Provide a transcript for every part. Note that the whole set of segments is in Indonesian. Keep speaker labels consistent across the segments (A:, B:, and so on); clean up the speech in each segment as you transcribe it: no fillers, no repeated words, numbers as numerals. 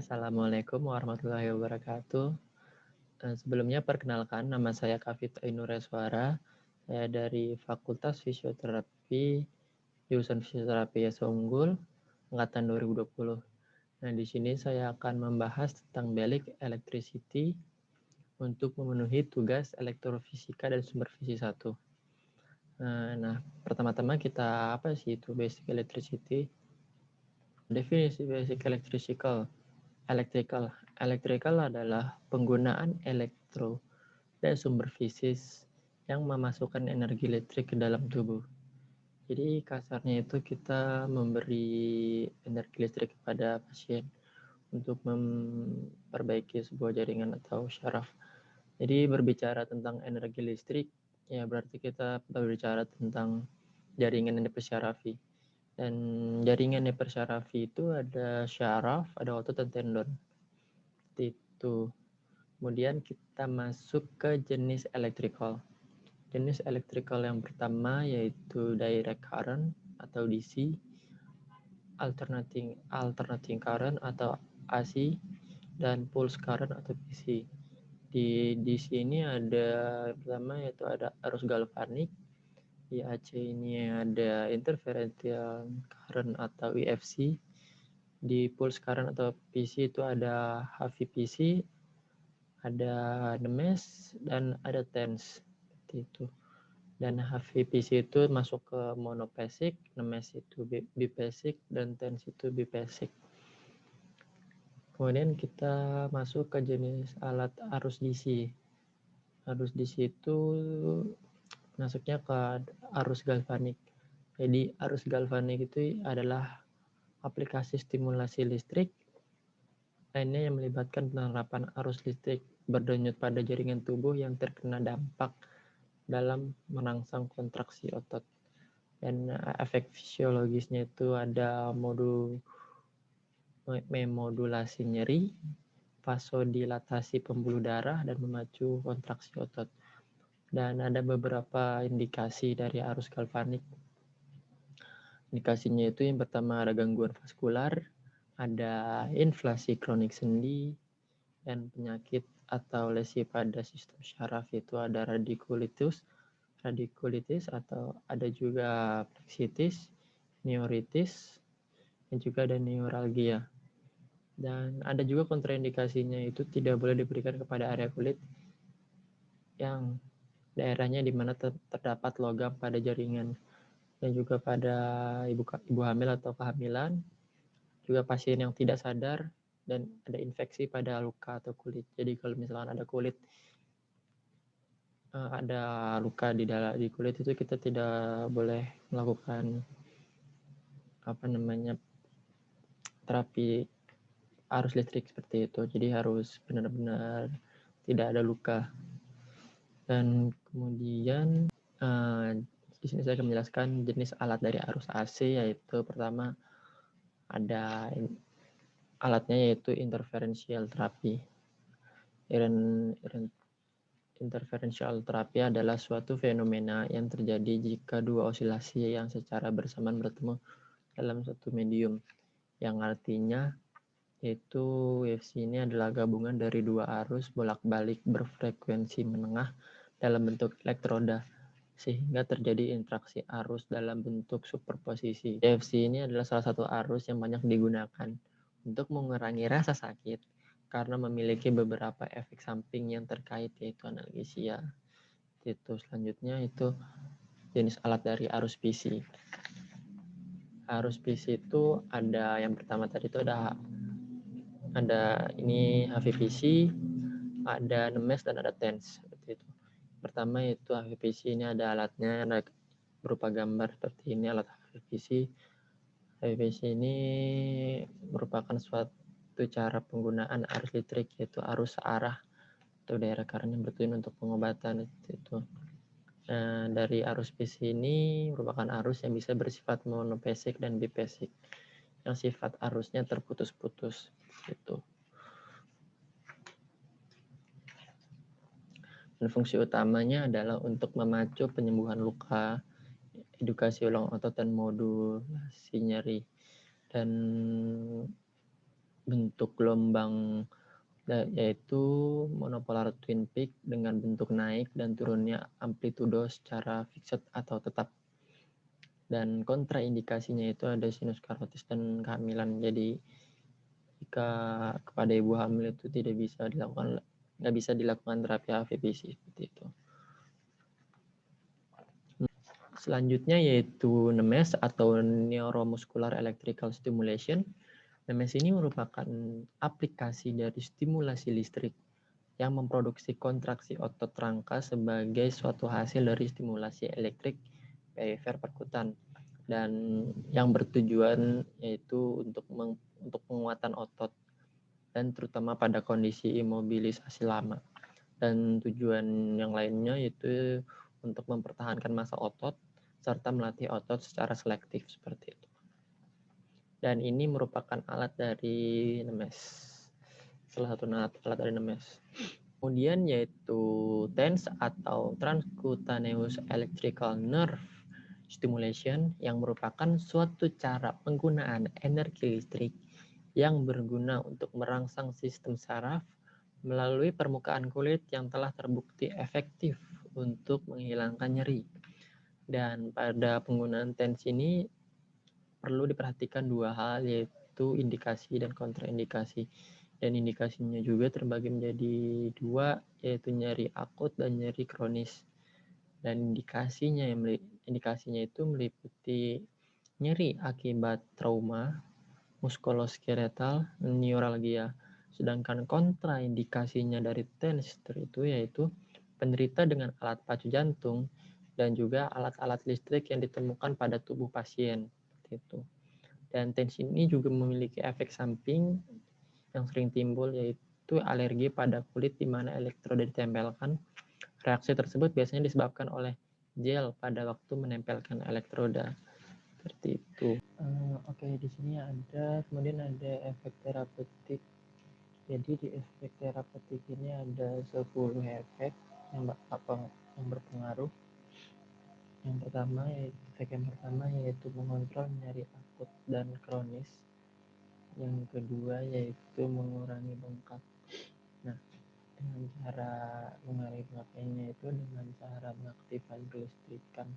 A: Assalamualaikum warahmatullahi wabarakatuh. Sebelumnya perkenalkan, nama saya Kavita Inureswara. Saya dari Fakultas Fisioterapi, jurusan Fisioterapi Yasa Unggul, angkatan 2020. Nah, di sini saya akan membahas tentang basic electricity untuk memenuhi tugas elektrofisika dan sumber fisi 1. Nah, pertama-tama kita apa sih itu basic electricity? Definisi basic electrical adalah penggunaan elektro dan sumber fisik yang memasukkan energi listrik ke dalam tubuh. Jadi kasarnya itu kita memberi energi listrik kepada pasien untuk memperbaiki sebuah jaringan atau syaraf. Jadi berbicara tentang energi listrik, ya berarti kita berbicara tentang jaringan yang dipersyarafi. Dan jaringan yang dipersyarafi itu ada syaraf, ada otot, dan tendon. Itu. Kemudian kita masuk ke jenis electrical. Jenis electrical yang pertama yaitu direct current atau DC, alternating current atau AC, dan pulse current atau PC. Di DC ini ada pertama yaitu ada arus galvanik, di AC ini ada interferential current atau IFC, di pulse current atau PC itu ada HVPC, ada nemes, dan ada tens. Seperti itu. Dan HVPC itu masuk ke monopasic, nemes itu bipasic, dan tens itu bipasic. Kemudian kita masuk ke jenis alat arus DC. Arus DC itu masuknya ke arus galvanik. Jadi arus galvanik itu adalah aplikasi stimulasi listrik lainnya yang melibatkan penerapan arus listrik berdenyut pada jaringan tubuh yang terkena dampak dalam merangsang kontraksi otot. Dan efek fisiologisnya itu ada memodulasi nyeri, vasodilatasi pembuluh darah, dan memacu kontraksi otot. Dan ada beberapa indikasi dari arus galvanik. Indikasinya itu yang pertama ada gangguan vaskular, ada inflasi kronik sendi, dan penyakit atau lesi pada sistem syaraf itu ada radikulitis atau ada juga plexitis, neuritis, dan juga ada neuralgia. Dan ada juga kontraindikasinya itu tidak boleh diberikan kepada area kulit yang daerahnya di mana terdapat logam pada jaringan, dan juga pada ibu hamil atau kehamilan, juga pasien yang tidak sadar, dan ada infeksi pada luka atau kulit. Jadi kalau misalkan ada luka di kulit itu kita tidak boleh melakukan terapi arus listrik seperti itu. Jadi harus benar-benar tidak ada luka. Dan kemudian di sini saya akan menjelaskan jenis alat dari arus AC, yaitu pertama ada alatnya yaitu interferential therapy. Interferential therapy adalah suatu fenomena yang terjadi jika dua osilasi yang secara bersamaan bertemu dalam satu medium, yang artinya yaitu WFC ini adalah gabungan dari dua arus bolak-balik berfrekuensi menengah dalam bentuk elektroda, sehingga terjadi interaksi arus dalam bentuk superposisi. WFC ini adalah salah satu arus yang banyak digunakan untuk mengurangi rasa sakit karena memiliki beberapa efek samping yang terkait, yaitu analgesia. Itu selanjutnya itu jenis alat dari arus PC. Arus PC itu ada yang pertama tadi itu ada ini HVPC, ada nemes, dan ada tens. Seperti itu. Pertama itu HVPC, ini ada alatnya, ada berupa gambar seperti ini alat HVPC. HVPC ini merupakan suatu cara penggunaan arus listrik, yaitu arus searah atau daerah current yang bertujuan untuk pengobatan itu. Nah, dari arus PC ini merupakan arus yang bisa bersifat monopasic dan bipasic, yang sifat arusnya terputus-putus gitu. Dan fungsi utamanya adalah untuk memacu penyembuhan luka, edukasi ulang otot, dan modulasi nyeri. Dan bentuk gelombang yaitu monopolar twin peak dengan bentuk naik dan turunnya amplitudo secara fixed atau tetap. Dan kontraindikasinya itu ada sinus karotis dan kehamilan. Jadi jika kepada ibu hamil itu nggak bisa dilakukan terapi HVPC seperti itu. Selanjutnya yaitu NEMES atau Neuromuscular Electrical Stimulation. NEMES ini merupakan aplikasi dari stimulasi listrik yang memproduksi kontraksi otot rangka sebagai suatu hasil dari stimulasi elektrik perifer perkutan, dan yang bertujuan yaitu untuk penguatan otot dan terutama pada kondisi imobilisasi lama. Dan tujuan yang lainnya yaitu untuk mempertahankan massa otot serta melatih otot secara selektif seperti itu. Dan ini merupakan alat dari NEMES, salah satu alat dari NEMES. Kemudian yaitu TENS atau Transcutaneous Electrical Nerve Stimulation, yang merupakan suatu cara penggunaan energi listrik yang berguna untuk merangsang sistem saraf melalui permukaan kulit yang telah terbukti efektif untuk menghilangkan nyeri. Dan pada penggunaan TENS ini perlu diperhatikan dua hal, yaitu indikasi dan kontraindikasi. Dan indikasinya juga terbagi menjadi dua, yaitu nyeri akut dan nyeri kronis. Dan indikasinya itu meliputi nyeri akibat trauma, muskuloskeletal, neuralgia. Sedangkan kontraindikasinya dari TENS itu yaitu penderita dengan alat pacu jantung dan juga alat-alat listrik yang ditemukan pada tubuh pasien. Itu. Dan TENS ini juga memiliki efek samping yang sering timbul, yaitu alergi pada kulit di mana elektroda ditempelkan. Reaksi tersebut biasanya disebabkan oleh gel pada waktu menempelkan elektroda. Seperti itu. Oke, di sini kemudian ada efek terapeutik. Jadi di efek terapeutik ini ada 10 efek yang berpengaruh. Efek yang pertama yaitu mengontrol nyeri akut dan kronis. Yang kedua yaitu mengurangi bengkak. Nah, dengan cara mengurangi bengkaknya itu dengan cara mengaktifkan kelistrikan.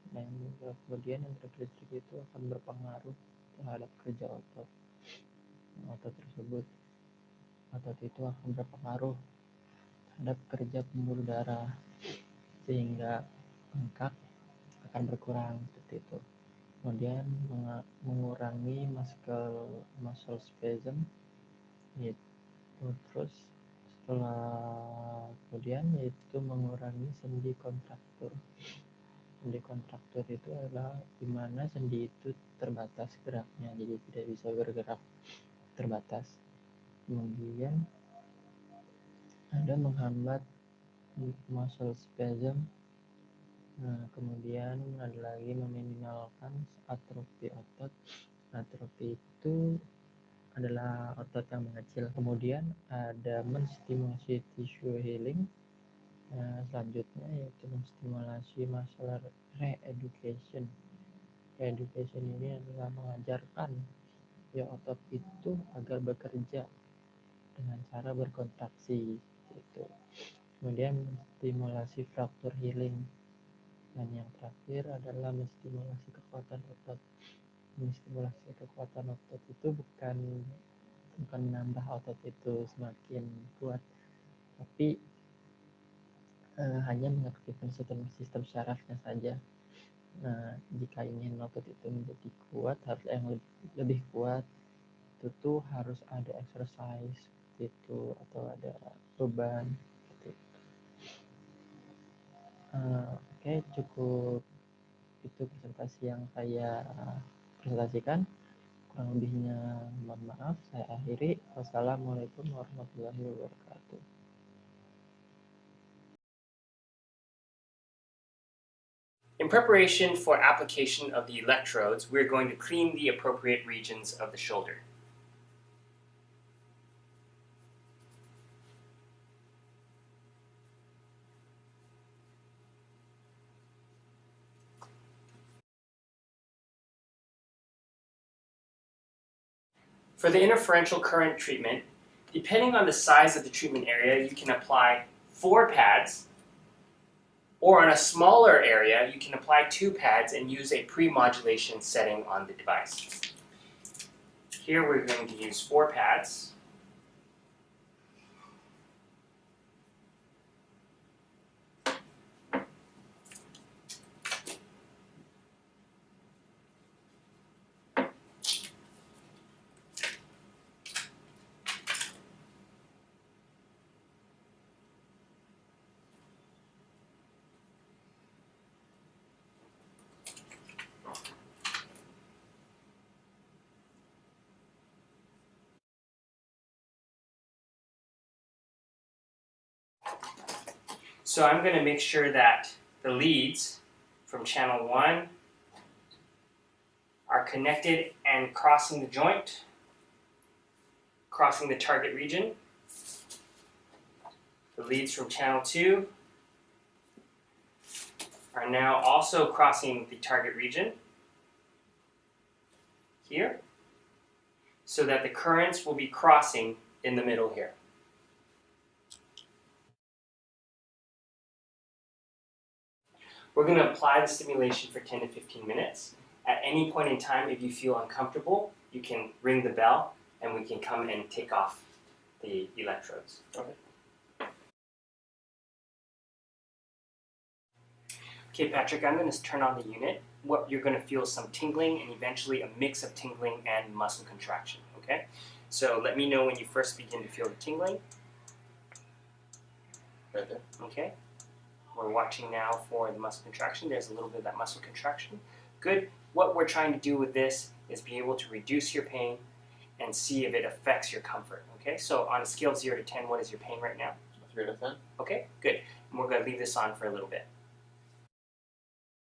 A: Dan kemudian energi listrik itu akan berpengaruh terhadap kerja otot. Otot itu akan berpengaruh terhadap kerja pembuluh darah, sehingga bengkak akan berkurang seperti itu. Kemudian mengurangi muscle spasm, yaitu terus kemudian yaitu mengurangi sendi kontraktur. Sendi kontraktur itu adalah di mana sendi itu terbatas geraknya, jadi tidak bisa bergerak, terbatas. Kemudian ada menghambat muscle spasm. Nah, kemudian ada lagi meminimalkan atrofi otot. Atrofi itu adalah otot yang mengecil. Kemudian ada menstimulasi tissue healing. Nah, selanjutnya yaitu menstimulasi muscle re-education. Re-education ini adalah mengajarkan otot itu agar bekerja dengan cara berkontraksi gitu. Kemudian menstimulasi fracture healing. Dan yang terakhir adalah menstimulasi kekuatan otot. Menstimulasi kekuatan otot itu bukan menambah otot itu semakin kuat, tapi hanya mengaktifkan sistem syarafnya saja. Nah, jika ingin otot itu menjadi kuat, harus yang lebih kuat, itu tuh harus ada exercise gitu, atau ada beban gitu. Oke, cukup itu presentasi yang saya presentasikan. Kurang lebihnya mohon maaf, saya akhiri. Wassalamualaikum warahmatullahi wabarakatuh.
B: In preparation for application of the electrodes, we're going to clean the appropriate regions of the shoulder. For the interferential current treatment, depending on the size of the treatment area, you can apply 4 pads, or on a smaller area, you can apply 2 pads and use a pre-modulation setting on the device. Here we're going to use 4 pads. So I'm going to make sure that the leads from channel 1 are connected and crossing the joint, crossing the target region. The leads from channel 2 are now also crossing the target region here, so that the currents will be crossing in the middle here. We're going to apply the stimulation for 10 to 15 minutes. At any point in time, if you feel uncomfortable, you can ring the bell and we can come and take off the electrodes. Okay, Patrick, I'm going to turn on the unit. What you're going to feel is some tingling and eventually a mix of tingling and muscle contraction, okay? So let me know when you first begin to feel the tingling.
C: Right there.
B: Okay. We're watching now for the muscle contraction. There's a little bit of that muscle contraction. Good. What we're trying to do with this is be able to reduce your pain and see if it affects your comfort. Okay, so on a scale of 0 to 10, what is your pain right now?
C: 3 to 10.
B: Okay, good. And we're going to leave this on for a little bit.